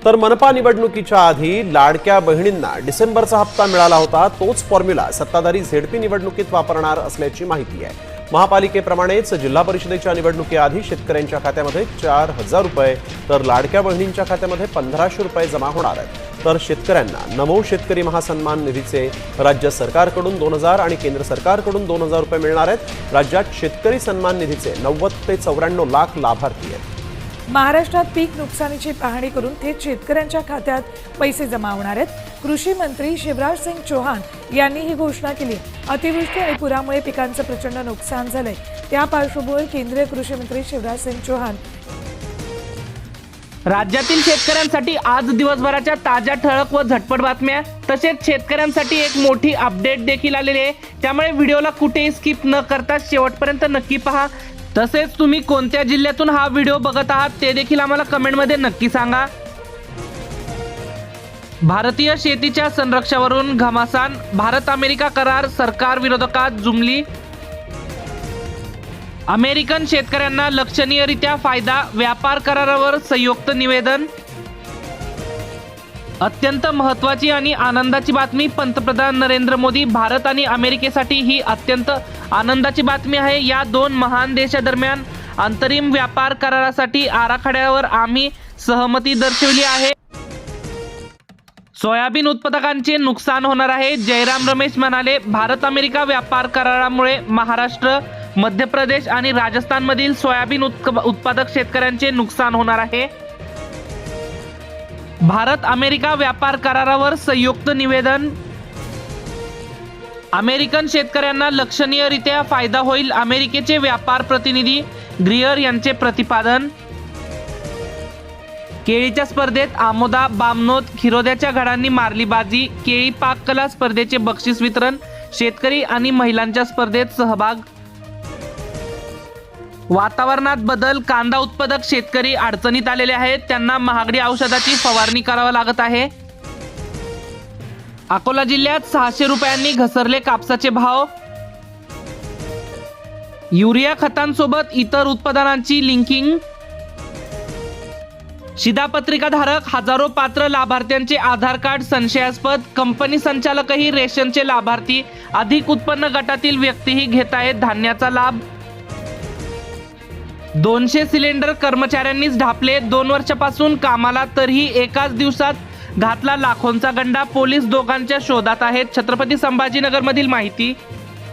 तर मनपा निवडणुकीच्या आधी लाडक्या बहिणींना डिसेंबरचा हप्ता मिळाला होता, तोच फॉर्म्युला सत्ताधारी झेडपी निवडणुकीत वापरणार असल्याची माहिती आहे। महापालिकेप्रमाणेच जिल्हा परिषदेच्या निवडणुकीआधी शेतकऱ्यांच्या खात्यामध्ये 4,000 रुपये तर लाडक्या बहिणींच्या खात्यामध्ये 1,500 रुपये जमा होणार आहेत। तर शेतकऱ्यांना नमो शेतकरी महासन्मान निधीचे राज्य सरकारकडून 2,000 आणि केंद्र सरकारकडून 2,000 रुपये मिळणार आहेत। राज्यात शेतकरी सन्मान निधीचे 90 ते 94 लाख लाभार्थी आहेत। महाराष्ट्रात पीक नुकसानीची पाहणी करून थेट शेतकऱ्यांच्या खात्यात पैसे जमा होणार आहेत। कृषी मंत्री शिवराज सिंग चौहान यांनी ही घोषणा केली। अतिवृष्टी आणि पुरामुळे पिकांचं प्रचंड नुकसान झालंय, त्या पार्श्वभूमीवर केंद्रीय कृषी मंत्री शिवराज सिंग चौहान राज्यातील शेतकऱ्यांसाठी आज दिवसभराच्या ताज्या ठळक व झटपट बातम्या तसेच शेतकऱ्यांसाठी एक मोठी अपडेट देखील आलेली आहे, त्यामुळे व्हिडिओला कुठेही स्किप न करता शेवटपर्यंत नक्की पहा। तसेच तुम्ही कोणत्या जिल्ह्यातून हा व्हिडिओ बघत आहात ते देखील आम्हाला कमेंटमध्ये नक्की सांगा। भारतीय शेतीच्या संरक्षणावरून घमासान, भारत अमेरिका करार सरकार विरोधात जुमली। अमेरिकन शेतकऱ्यांना लक्षणीयरित्या फायदा, व्यापार करारावर संयुक्त निवेदन। अत्यंत महत्त्वाची आणि आनंदाची बातमी, पंतप्रधान नरेंद्र मोदी। भारत आणि अमेरिकेसाठी ही अत्यंत आनंदाची बातमी आहे। या दोन महान देशांदरम्यान अंतरिम व्यापार करारासाठी आराखड्यावर आम्ही सहमती दर्शवली आहे। सोयाबीन उत्पादकांचे नुकसान होणार आहे, जयराम रमेश म्हणाले। भारत अमेरिका व्यापार करारामुळे महाराष्ट्र, मध्य प्रदेश आणि राजस्थानमधील सोयाबीन उत्पादक शेतकऱ्यांचे नुकसान होणार आहे। भारत अमेरिका व्यापार करारावर संयुक्त निवेदन। अमेरिकन शेतकऱ्यांना लक्षणीयरित्या फायदा होईल, अमेरिकेचे व्यापार प्रतिनिधी ग्रियर यांचे प्रतिपादन। केळीच्या स्पर्धेत आमोदा, बामनोद, खिरोद्याच्या घडांनी मारली बाजी। केळी पाक कला स्पर्धेचे बक्षीस वितरण, शेतकरी आणि महिलांच्या स्पर्धेत सहभाग। वातावरणात बदल, कांदा उत्पादक शेतकरी अडचणीत आलेले आहेत, त्यांना महागडी औषधाची फवारणी करावी लागत आहे। अकोला जिल्ह्यात 600 रुपयांनी घसरले कापसाचे भाव। युरिया खतांसोबत इतर उत्पादनांची लिंकिंग। शिधापत्रिकाधारक हजारो पात्र लाभार्थ्यांचे आधार कार्ड संशयास्पद, कंपनी संचालकही रेशनचे लाभार्थी, अधिक उत्पन्न गटातील व्यक्तीही घेत आहेत धान्याचा लाभ। 200 सिलेंडर कर्मचाऱ्यांनीच ढापले, 2 वर्षापासून कामाला तरीही एकाच दिवसात घातला लाखोंचा गंडा। पोलीस दोघांच्या शोधात आहेत। छत्रपती संभाजीनगर मधील माहिती,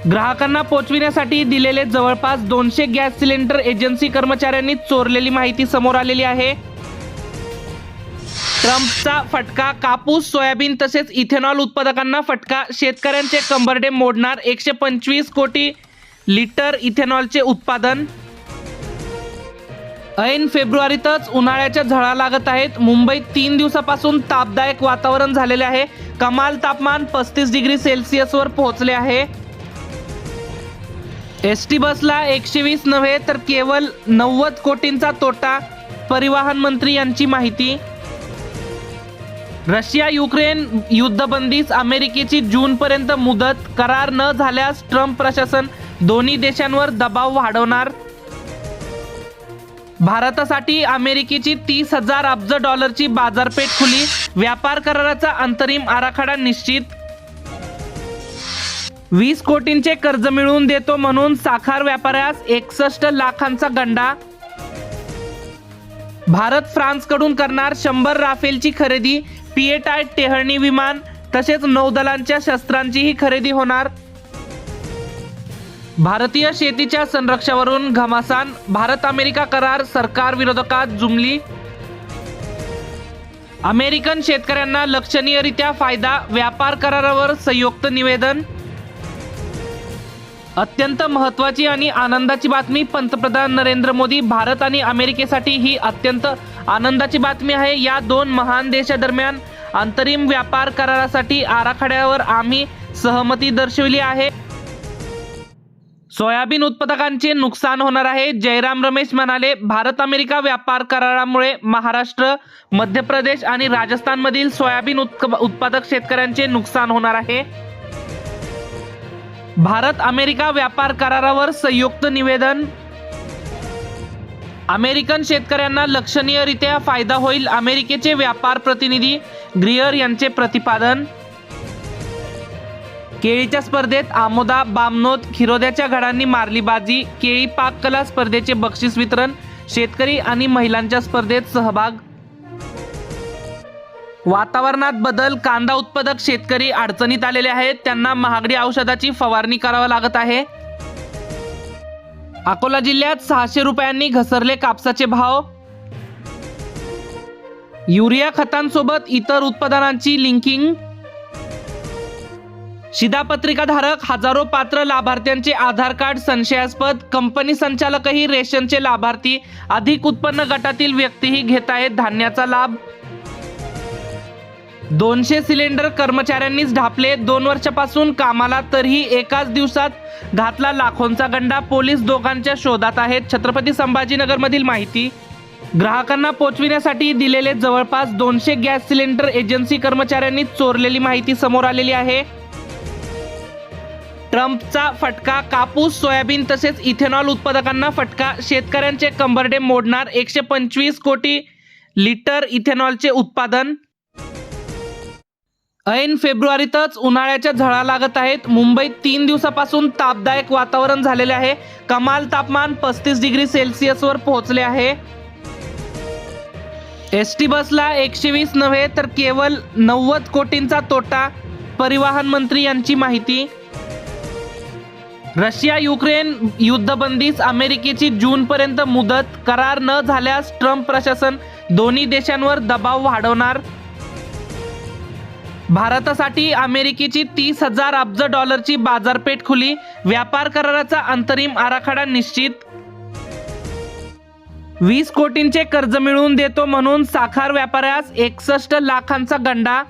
ग्राहकांना पोहोचविण्यासाठी दिलेले जवळपास 200 गॅस सिलेंडर एजन्सी कर्मचाऱ्यांनी चोरलेली माहिती समोर आलेली आहे। ट्रम्पचा फटका, कापूस, सोयाबीन तसेच इथेनॉल उत्पादकांना फटका, शेतकऱ्यांचे कंबरडे मोडणार। 125 कोटी लिटर इथेनॉलचे उत्पादन। ऐन फेब्रुवारीतच उन्हाळ्याच्या झळा लागत आहेत। मुंबईत 3 दिवसापासून तापदायक वातावरण झालेले आहे, कमाल तापमान 35 डिग्री सेल्सिअसवर पोहोचले आहे। एसटी बसला 120 नव्हे तर केवळ 90 कोटींचा तोटा, परिवहन मंत्री यांची माहिती। रशिया युक्रेन युद्धबंदीस अमेरिकेची जूनपर्यंत मुदत, करार न झाल्यास ट्रम्प प्रशासन दोन्ही देशांवर दबाव वाढवणार। भारतासाठी अमेरिकेची 30,000 अब्ज डॉलरची बाजारपेठ खुली, व्यापार कराराचा अंतरिम आराखडा निश्चित। 20 कोटींचे कर्ज मिळवून देतो म्हणून साखर व्यापाऱ्यास 61 लाखांचा गंडा। भारत फ्रान्सकडून करणार 100 राफेलची खरेदी, पीएटाय टेहळणी विमान तसेच नौदलांच्या शस्त्रांचीही खरेदी होणार। भारतीय शेतीच्या संरक्षणावरून घमासान, भारत अमेरिका करार सरकार विरोधात जुमली। अमेरिकन शेतकऱ्यांना लक्षणीयरित्या फायदा, व्यापार करारावर संयुक्त निवेदन। अत्यंत महत्त्वाची आणि आनंदाची बातमी, पंतप्रधान नरेंद्र मोदी। भारत आणि अमेरिकेसाठी ही अत्यंत आनंदाची बातमी आहे। या दोन महान देशांदरम्यान अंतरिम व्यापार करारासाठी आराखड्यावर आम्ही सहमती दर्शवली आहे। सोयाबीन उत्पादकांचे नुकसान होणार आहे, जयराम रमेश म्हणाले। भारत अमेरिका व्यापार करारामुळे महाराष्ट्र, मध्य प्रदेश आणि राजस्थानमधील सोयाबीन उत्पादक शेतकऱ्यांचे नुकसान होणार आहे। भारत अमेरिका व्यापार करारावर संयुक्त निवेदन। अमेरिकन शेतकऱ्यांना लक्षणीयरित्या फायदा होईल, अमेरिकेचे व्यापार प्रतिनिधी ग्रियर यांचे प्रतिपादन. केळीच्या स्पर्धेत आमोदा बामनोद खिरोद्याच्या घडांनी मारली बाजी, केळी पाककला स्पर्धेचे बक्षीस वितरण, शेतकरी आणि महिलांच्या स्पर्धेत सहभाग. वातावरणात बदल, कांदा उत्पादक शेतकरी अडचणीत आलेले आहेत, त्यांना महागडी औषधाची फवारणी करावी लागत आहे. अकोला जिल्ह्यात 600 रुपयांनी घसरले कापसाचे भाव. युरिया खतांसोबत इतर उत्पादनांची लिंकिंग. शिधापत्रिकाधारक हजारो पात्र लाभार्थ्यांचे आधार कार्ड संशयास्पद, कंपनी संचालकही रेशनचे लाभार्थी, अधिक उत्पन्न गटातील व्यक्तीही घेत आहेत धान्याचा लाभ. 200 सिलेंडर कर्मचाऱ्यांनीच ढापले, 2 वर्षापासून कामाला तरीही एकाच दिवसात घातला लाखोंचा गंडा, पोलीस दोघांच्या शोधात आहेत. छत्रपती संभाजीनगरमधील माहिती. ग्राहकांना पोहोचविण्यासाठी दिलेले जवळपास 200 गॅस सिलेंडर एजन्सी कर्मचाऱ्यांनी चोरलेली माहिती समोर आलेली आहे. ट्रम्पचा फटका, कापूस, सोयाबीन तसेच इथेनॉल उत्पादकांना फटका, शेतकऱ्यांचे कंबरडे मोडणार, 125 कोटी लिटर इथेनॉलचे उत्पादन. ऐन फेब्रुवारीतच उन्हाळ्याच्या झळा लागत आहेत. मुंबईत 3 दिवसापासून तापदायक वातावरण झालेले आहे. कमाल तापमान 35 डिग्री सेल्सिअसवर पोहोचले आहे. एसटी बसला 120 नव्हे तर केवळ 90 कोटींचा तोटा, परिवहन मंत्री यांची माहिती. रशिया युक्रेन युद्धबंदीस अमेरिकेची जूनपर्यंत मुदत, करार न झाल्यास ट्रम्प प्रशासन दोन्ही देशांवर दबाव वाढवणार. भारतासाठी अमेरिकेची 30,000 अब्ज डॉलरची बाजारपेठ खुली, व्यापार कराराचा अंतरिम आराखडा निश्चित. 20 कोटींचे कर्ज मिळवून देतो म्हणून साखर व्यापाऱ्यास 61 लाखांचा गंडा.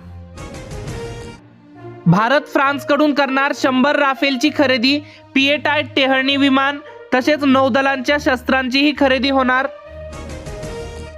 भारत फ्रान्सकडून करणार 100 राफेलची खरेदी, पीएटाय टेहळणी विमान तसेच नौदलांच्या शस्त्रांचीही खरेदी होणार.